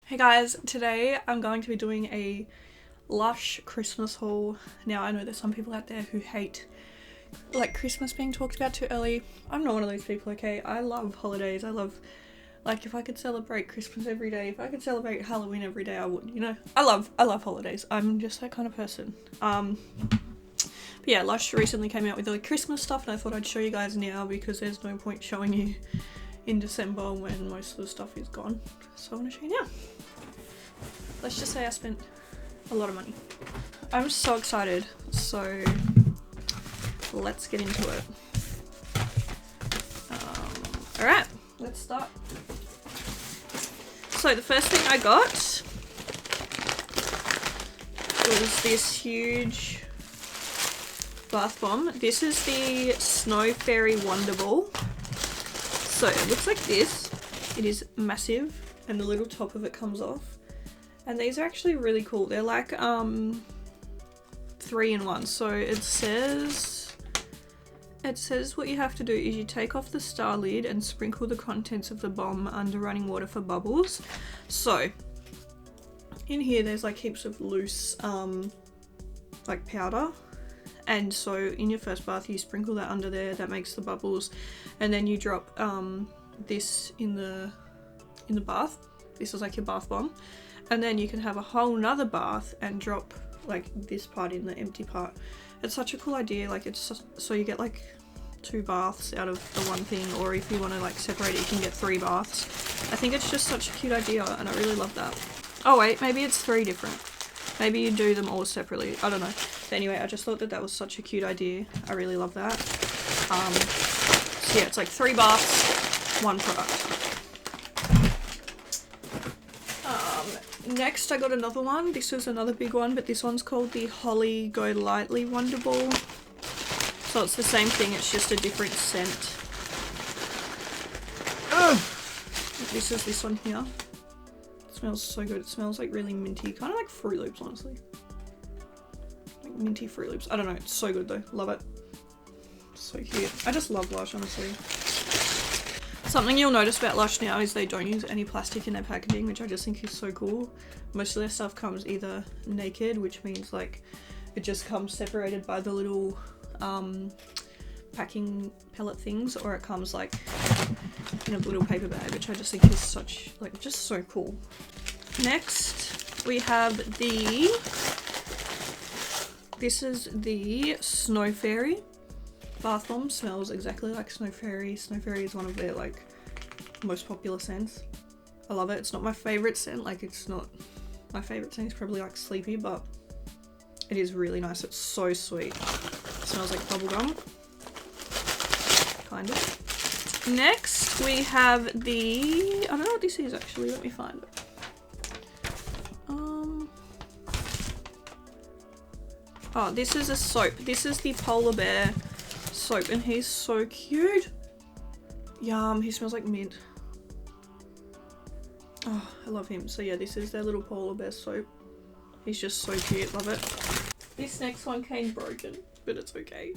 Hey guys, today I'm going to be doing a LUSH Christmas haul. Now I know there's some people out there who hate like Christmas being talked about too early. I'm not one of those people, okay? I love holidays. I love, like, if I could celebrate Christmas every day, if I could celebrate Halloween every day, I would, you know? I love holidays. I'm just that kind of person. But yeah, LUSH recently came out with like Christmas stuff and I thought I'd show you guys now because there's no point showing you in December when most of the stuff is gone. So I want to show you now. Let's just say I spent a lot of money. I'm so excited, so let's get into it. Alright, let's start. So the first thing I got was this huge bath bomb. This is the Snow Fairy Wonder Ball. So it looks like this. It is massive and the little top of it comes off. And these are actually really cool. They're like 3-in-1. So it says what you have to do is you take off the star lid and sprinkle the contents of the bomb under running water for bubbles. So in here there's like heaps of loose like powder. And so in your first bath you sprinkle that under there, that makes the bubbles, and then you drop this in the bath. This is like your bath bomb. And then you can have a whole nother bath and drop like this part in the empty part. It's such a cool idea. Like it's just, so you get like 2 baths out of the one thing, or if you want to like separate it you can get 3 baths. I think it's just such a cute idea and I really love that. Oh wait, maybe it's 3 different. Maybe you do them all separately. I don't know. But anyway, I just thought that was such a cute idea. I really love that. So yeah, it's like 3 baths, 1 product. Next I got another one. This is another big one, but this one's called the Holly Go Lightly Wonder Ball. So it's the same thing, it's just a different scent. This is this one here. It smells so good. It smells like really minty, kind of like Fruit Loops, honestly. Like minty Fruit Loops. I don't know, it's so good though. Love it. So cute. I just love LUSH, honestly. Something you'll notice about LUSH now is they don't use any plastic in their packaging, which I just think is so cool. Most of their stuff comes either naked, which means like it just comes separated by the little packing pellet things, or it comes like in a little paper bag, which I just think is such, like, just so cool. Next we have this is the Snow Fairy bath bomb. Smells exactly like Snow Fairy. Snow Fairy is one of their like most popular scents. I love it. It's not my favorite scent, like it's not my favorite scent. It's probably like Sleepy, but it is really nice. It's so sweet. It smells like bubblegum, kind of. Next we have the, I don't know what this is actually, let me find it. Oh, this is a soap. This is the Polar Bear soap and he's so cute. Yum, he smells like mint. Oh, I love him. So yeah, this is their little Polar Bear soap. He's just so cute, love it. This next one came broken, but it's okay.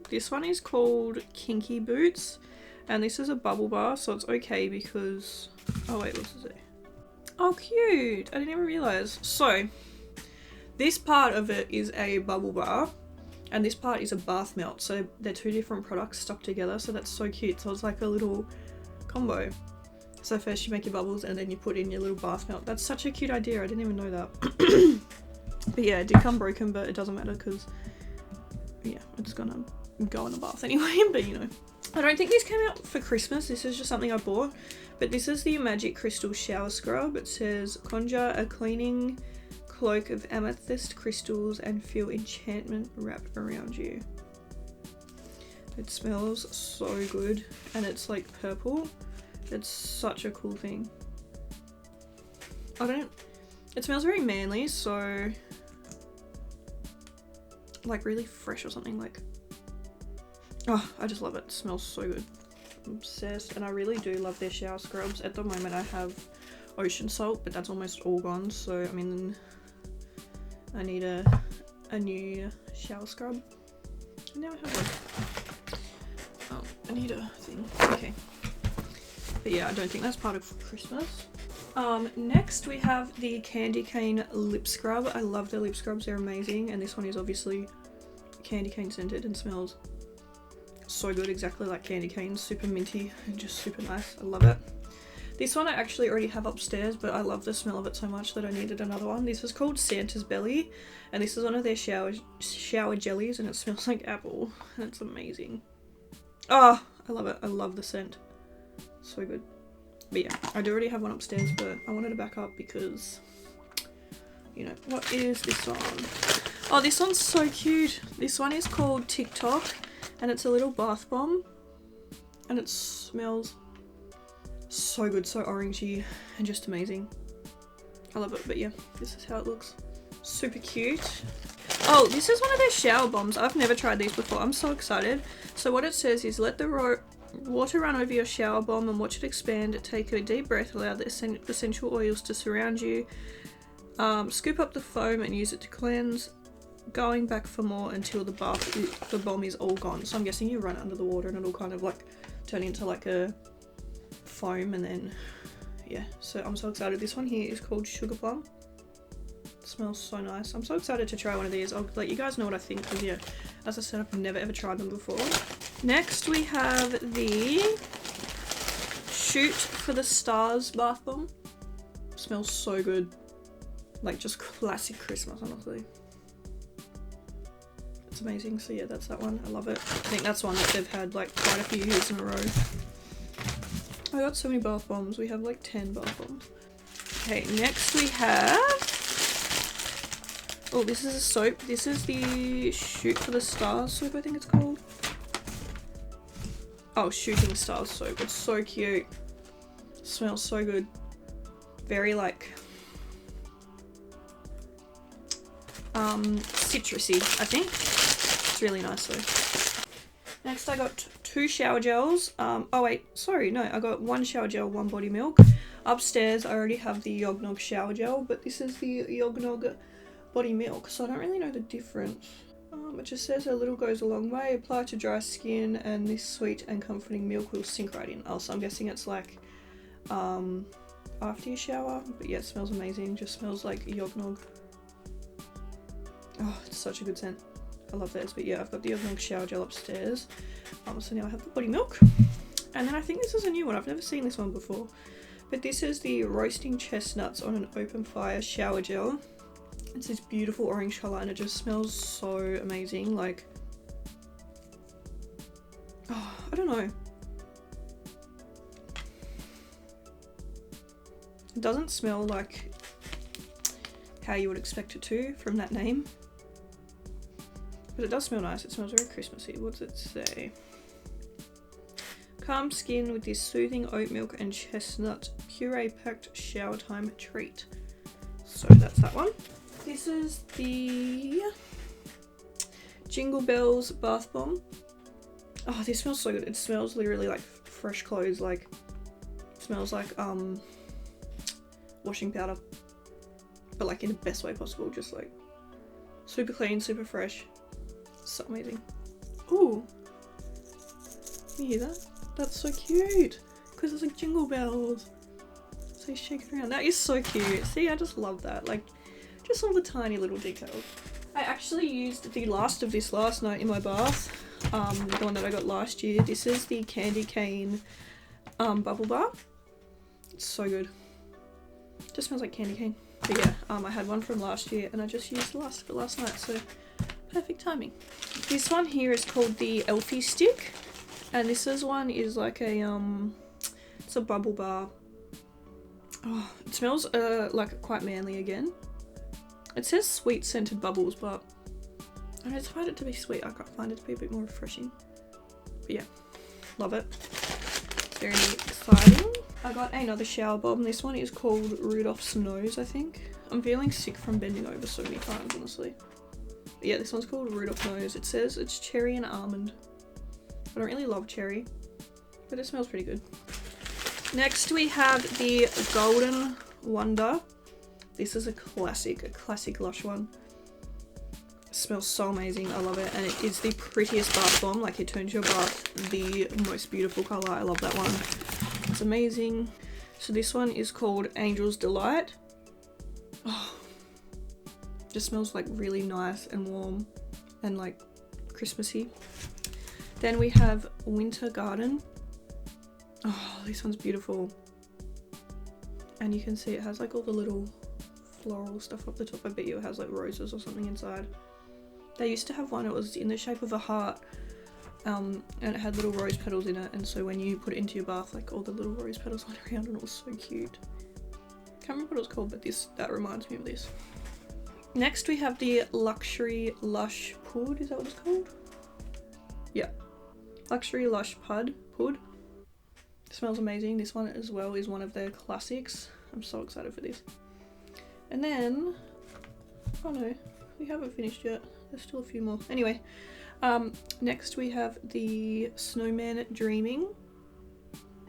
This one is called Kinky Boots and this is a bubble bar, so it's okay because, oh wait, what is it? Oh cute, I didn't even realize. So this part of it is a bubble bar and this part is a bath melt, so they're 2 different products stuck together, so that's so cute. So it's like a little combo. So first you make your bubbles and then you put in your little bath melt. That's such a cute idea, I didn't even know that. But yeah, it did come broken, but it doesn't matter because yeah, it's gonna go in the bath anyway. But you know, I don't think these came out for Christmas, this is just something I bought. But this is the Magic Crystal Shower Scrub. It says conjure a cleaning cloak of amethyst crystals and feel enchantment wrapped around you. It smells so good and it's like purple. It's such a cool thing. It smells very manly, so like really fresh or something. Like, oh, I just love it. It smells so good. I'm obsessed, and I really do love their shower scrubs. At the moment I have ocean salt, but that's almost all gone, so I mean I need a new shower scrub. And now I have one. Oh, I need a thing. Okay. But yeah, I don't think that's part of Christmas. Next we have the Candy Cane lip scrub. I love their lip scrubs, they're amazing. And this one is obviously candy cane scented and smells so good, exactly like candy cane. Super minty and just super nice. I love it. This one I actually already have upstairs, but I love the smell of it so much that I needed another one. This is called Santa's Belly, and this is one of their shower jellies, and it smells like apple, and it's amazing. Oh, I love it. I love the scent. So good. But yeah, I do already have one upstairs, but I wanted to back up because, you know, what is this one? Oh, this one's so cute. This one is called Tik Tok, and it's a little bath bomb, and it smells so good, so orangey and just amazing. I love it. But yeah, this is how it looks. Super cute. Oh, this is one of their shower bombs. I've never tried these before. I'm so excited. So what it says is, let the water run over your shower bomb and watch it expand. Take a deep breath, allow the essential oils to surround you. Scoop up the foam and use it to cleanse. Going back for more until the bomb is all gone. So I'm guessing you run it under the water and it'll kind of like turn into like a foam, and then yeah, so I'm so excited. This one here is called Sugarplum. It smells so nice. I'm so excited to try one of these. I'll let you guys know what I think, because yeah, as I said, I've never ever tried them before. Next we have the Shoot for the Stars bath bomb. It smells so good, like just classic Christmas, honestly. It's amazing. So yeah, that's that one. I love it. I think that's one that they've had like quite a few years in a row. I got so many bath bombs. We have like 10 bath bombs. Okay, next we have... Oh, this is a soap. This is the Shoot for the Stars soap, I think it's called. Oh, Shooting Stars soap. It's so cute. It smells so good. Very like... citrusy, I think. It's really nice though. Next I got 2 shower gels. Oh wait, sorry, no, I got 1 shower gel, 1 body milk. Upstairs I already have the Yognog shower gel, but this is the Yognog body milk, so I don't really know the difference. It just says a little goes a long way. Apply to dry skin and this sweet and comforting milk will sink right in. Oh, so I'm guessing it's like after you shower, but yeah, it smells amazing. Just smells like Yognog. Oh, it's such a good scent. I love those. But yeah, I've got the Yognog shower gel upstairs. So now I have the body milk. And then I think this is a new one. I've never seen this one before. But this is the Roasting Chestnuts on an Open Fire shower gel. It's this beautiful orange colour and it just smells so amazing. Like, oh, I don't know. It doesn't smell like how you would expect it to from that name. But it does smell nice. It smells very Christmassy. What does it say? Calm skin with this soothing oat milk and chestnut puree packed shower time treat. So that's that one. This is the Jingle Bells bath bomb. Oh, this smells so good. It smells literally like fresh clothes. Like, it smells like washing powder, but like in the best way possible. Just like super clean, super fresh. So amazing. Ooh, you hear that? That's so cute because it's like jingle bells. So you shake it around. That is so cute. See, I just love that. Like, just all the tiny little details. I actually used the last of this last night in my bath. The one that I got last year. This is the Candy Cane bubble bar. It's so good. Just smells like candy cane. But yeah, I had one from last year and I just used the last of it last night, so perfect timing. This one here is called the Elfie Stick, and this one is like a it's a bubble bar. Oh, it smells like quite manly again. It says sweet scented bubbles, but I don't find it to be sweet. I can't find it to be a bit more refreshing. But yeah, love it. It's very exciting. I got another shower bomb. This one is called Rudolph's Nose, I think. I'm feeling sick from bending over so many times, honestly. But yeah, this one's called Rudolph Nose. It says it's cherry and almond. I don't really love cherry, but it smells pretty good. Next we have the Golden Wonder. This is a classic Lush one. It smells so amazing. I love it, and it is the prettiest bath bomb. Like, it turns your bath the most beautiful color. I love that one. It's amazing. So this one is called Angel's Delight. Oh, just smells like really nice and warm and like Christmassy. Then we have Winter Garden. Oh, this one's beautiful. And you can see it has like all the little floral stuff up the top. I bet you it has like roses or something inside. They used to have one, it was in the shape of a heart, and it had little rose petals in it, and so when you put it into your bath, like all the little rose petals went around, and it was so cute. Can't remember what it was called, but that reminds me of this. Next we have the Luxury Lush Pud, is that what it's called? Yeah. Luxury Lush Pud. It smells amazing. This one as well is one of their classics. I'm so excited for this. And then, oh no, we haven't finished yet. There's still a few more. Anyway, next we have the Snowman Dreaming.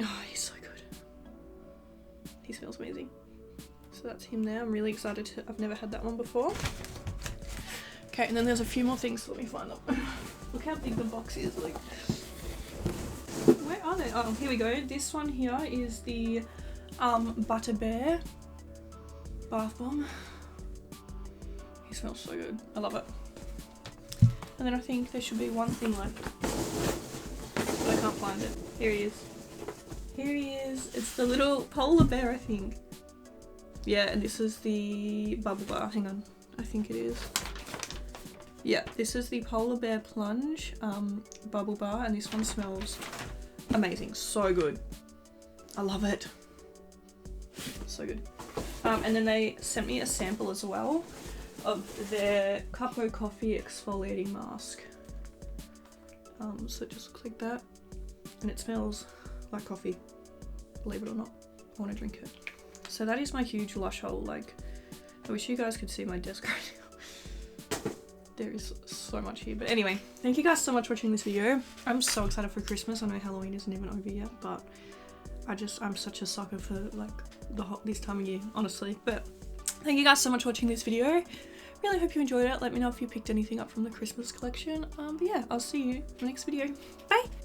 Oh, he's so good. He smells amazing. So that's him there. I'm really excited to, I've never had that one before. Okay, and then there's a few more things. Let me find them. Look how big the box is. Like, where are they? Oh, here we go. This one here is the Butter Bear bath bomb. He smells so good. I love it. And then I think there should be one thing left, but I can't find it. Here he is. Here he is. It's the little polar bear, I think. Yeah, and this is the bubble bar. Hang on. I think it is. Yeah, this is the Polar Bear Plunge bubble bar, and this one smells amazing. So good. I love it. So good. And then they sent me a sample as well of their Cupo Coffee Exfoliating Mask. So it just looks like that, and it smells like coffee, believe it or not. I want to drink it. So that is my huge Lush haul. Like, I wish you guys could see my desk right now. There is so much here. But anyway, thank you guys so much for watching this video. I'm so excited for Christmas. I know Halloween isn't even over yet, but I'm such a sucker for like this time of year, honestly. But thank you guys so much for watching this video. Really hope you enjoyed it. Let me know if you picked anything up from the Christmas collection. But yeah, I'll see you in the next video. Bye!